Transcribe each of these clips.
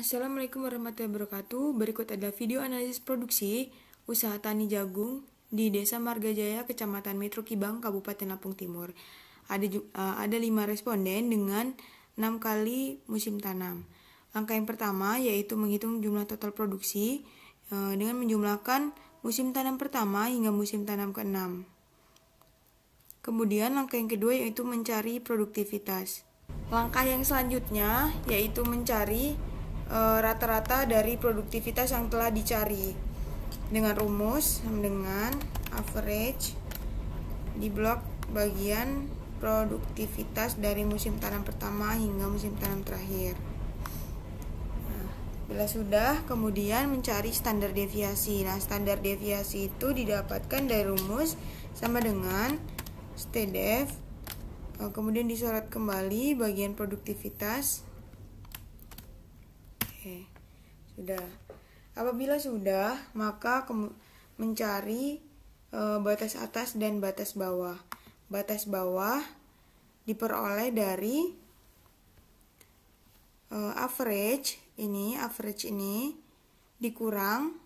Assalamualaikum warahmatullahi wabarakatuh. Berikut adalah video analisis produksi usaha tani jagung di Desa Margajaya, Kecamatan Metro Kibang, Kabupaten Lampung Timur. Ada 5 responden dengan 6 kali musim tanam. Langkah yang pertama yaitu menghitung jumlah total produksi dengan menjumlahkan musim tanam pertama hingga musim tanam ke-6. Kemudian langkah yang kedua yaitu mencari produktivitas. Langkah yang selanjutnya yaitu mencari rata-rata dari produktivitas yang telah dicari dengan rumus sama dengan average di blok bagian produktivitas dari musim tanam pertama hingga musim tanam terakhir. Nah, bila sudah, kemudian mencari standar deviasi. Nah, standar deviasi itu didapatkan dari rumus sama dengan STDEV. Kemudian disorot kembali bagian produktivitas. Oke, sudah. Apabila sudah, maka mencari batas atas dan batas bawah. Batas bawah diperoleh dari average ini dikurang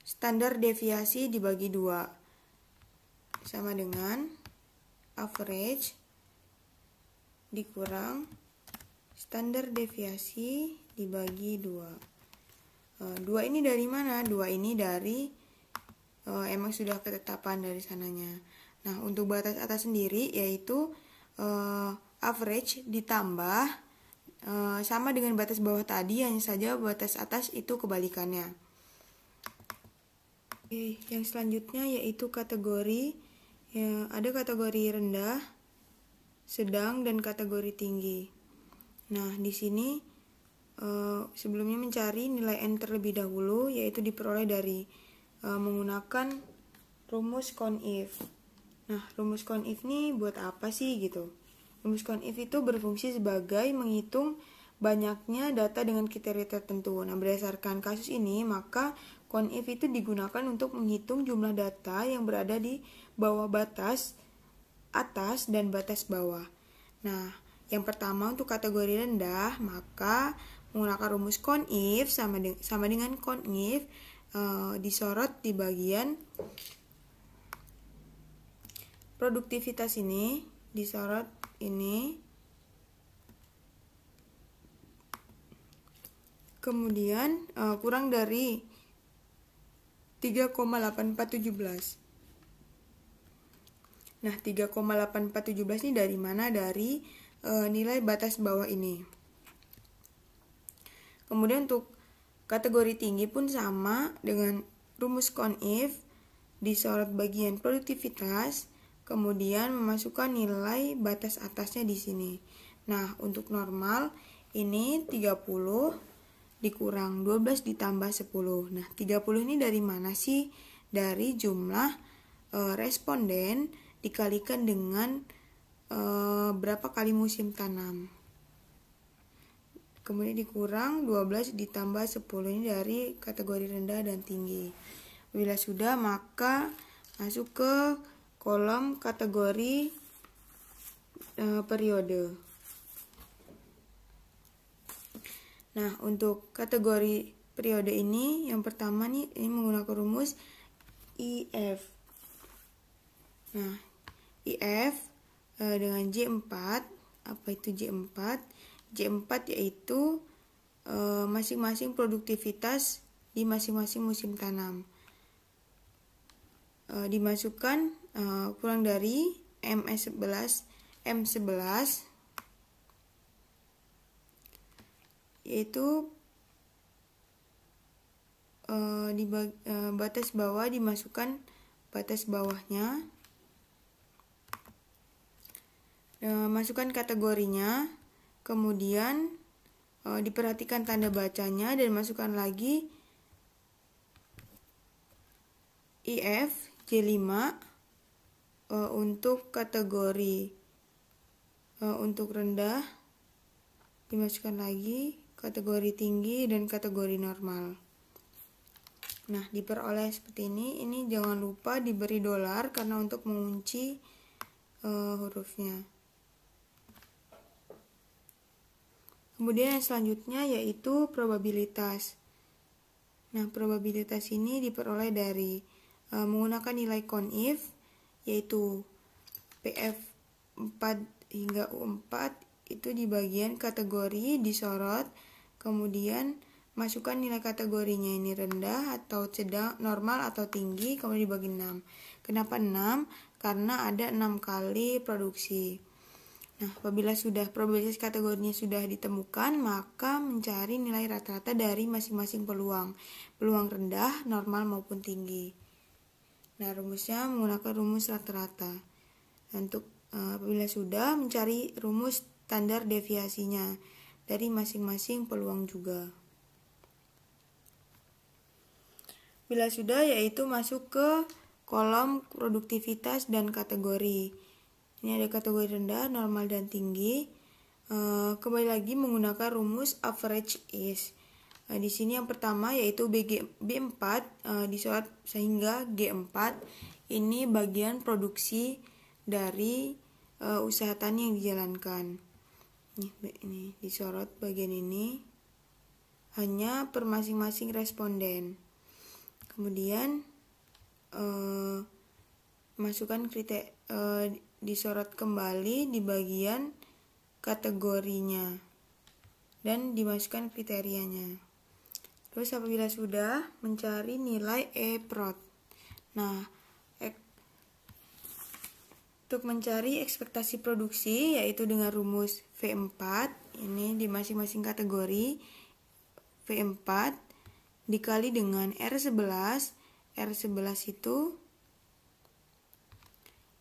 standar deviasi dibagi 2 sama dengan average dikurang standar deviasi dibagi 2. 2 ini dari mana? 2 ini dari emang sudah ketetapan dari sananya. Nah, untuk batas atas sendiri yaitu average ditambah sama dengan batas bawah tadi, hanya saja batas atas itu kebalikannya. Oke, yang selanjutnya yaitu kategori. Ada kategori rendah, sedang, dan kategori tinggi. Nah, di sini sebelumnya mencari nilai N terlebih dahulu, yaitu diperoleh dari menggunakan rumus CONIF. Nah, rumus CONIF ini buat apa sih gitu? Rumus CONIF itu berfungsi sebagai menghitung banyaknya data dengan kriteria tertentu. Nah, berdasarkan kasus ini, maka CONIF itu digunakan untuk menghitung jumlah data yang berada di bawah batas atas dan batas bawah. Nah, yang pertama untuk kategori rendah, maka menggunakan rumus CONIF sama dengan CONIF disorot di bagian produktivitas ini, disorot ini. Kemudian kurang dari 3,8417. Nah, 3,8417 ini dari mana? Dari nilai batas bawah ini. Kemudian untuk kategori tinggi pun sama dengan rumus CONIF, disorot bagian produktivitas, kemudian memasukkan nilai batas atasnya di sini. Nah, untuk normal ini 30 dikurang 12 ditambah 10. Nah, 30 ini dari mana sih? Dari jumlah responden dikalikan dengan berapa kali musim tanam. Kemudian dikurang 12 ditambah 10 ini dari kategori rendah dan tinggi. Bila sudah, maka masuk ke kolom kategori periode. Nah, untuk kategori periode ini, yang pertama nih, ini menggunakan rumus IF. Nah, IF dengan J4, apa itu J4? J4 yaitu masing-masing produktivitas di masing-masing musim tanam. Dimasukkan kurang dari M11 yaitu di batas bawah dimasukkan batas bawahnya, masukkan kategorinya, kemudian diperhatikan tanda bacanya dan masukkan lagi IF J5 untuk kategori untuk rendah, dimasukkan lagi kategori tinggi dan kategori normal. Nah, diperoleh seperti ini. Ini jangan lupa diberi dolar karena untuk mengunci hurufnya. Kemudian yang selanjutnya yaitu probabilitas. Nah, probabilitas ini diperoleh dari menggunakan nilai CONIF, yaitu PF 4 hingga U4 itu di bagian kategori disorot, kemudian masukkan nilai kategorinya ini rendah atau sedang, normal atau tinggi, kemudian dibagi 6. Kenapa 6? Karena ada 6 kali produksi. Nah, apabila sudah probabilitas kategorinya sudah ditemukan, maka mencari nilai rata-rata dari masing-masing peluang rendah, normal maupun tinggi. Nah, rumusnya menggunakan rumus rata-rata. Untuk apabila sudah, mencari rumus standar deviasinya dari masing-masing peluang juga. Bila sudah, yaitu masuk ke kolom produktivitas dan kategori. Ini ada kategori rendah, normal, dan tinggi. Kembali lagi menggunakan rumus average is. Di sini yang pertama yaitu B4 disorot sehingga G4. Ini bagian produksi dari usaha tani yang dijalankan. Ini disorot bagian ini hanya per masing-masing responden. Kemudian masukkan disorot kembali di bagian kategorinya dan dimasukkan kriterianya. Terus apabila sudah, mencari nilai E-prod. Nah, untuk mencari ekspektasi produksi yaitu dengan rumus V4, ini di masing-masing kategori V4 dikali dengan R11. R11 itu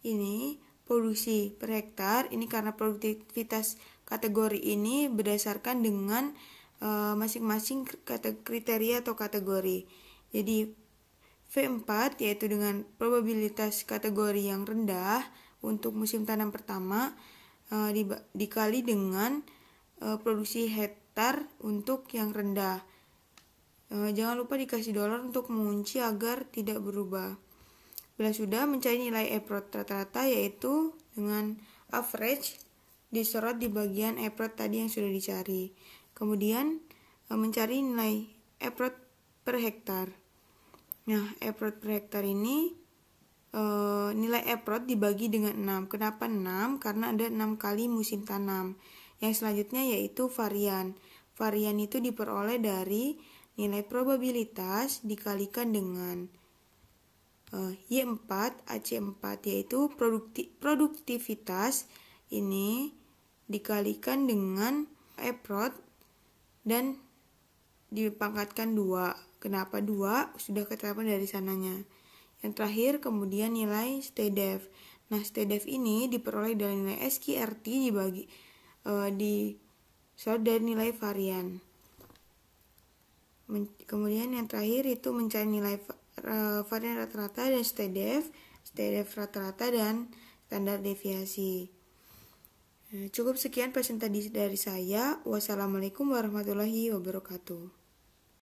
ini produksi per hektar. Ini karena produktivitas kategori ini berdasarkan dengan masing-masing kriteria atau kategori. Jadi V4 yaitu dengan probabilitas kategori yang rendah untuk musim tanam pertama dikali dengan produksi hektar untuk yang rendah. Jangan lupa dikasih dolar untuk mengunci agar tidak berubah. Bila sudah, mencari nilai E-prod rata-rata yaitu dengan average disorot di bagian E-prod tadi yang sudah dicari. Kemudian mencari nilai E-prod per hektar. Nah, E-prod per hektar ini nilai E-prod dibagi dengan 6. Kenapa 6? Karena ada 6 kali musim tanam. Yang selanjutnya yaitu varian. Varian itu diperoleh dari nilai probabilitas dikalikan dengan Y4 AC4, yaitu produktivitas ini dikalikan dengan E-prod dan dipangkatkan 2. Kenapa 2? Sudah keterapkan dari sananya. Yang terakhir kemudian nilai STDEV. Nah, STDEV ini diperoleh dari nilai SQRT disorot dari nilai varian. Kemudian yang terakhir itu mencari nilai varian rata-rata dan STDEV rata-rata dan standar deviasi. Cukup sekian presentasi dari saya. Wassalamualaikum warahmatullahi wabarakatuh.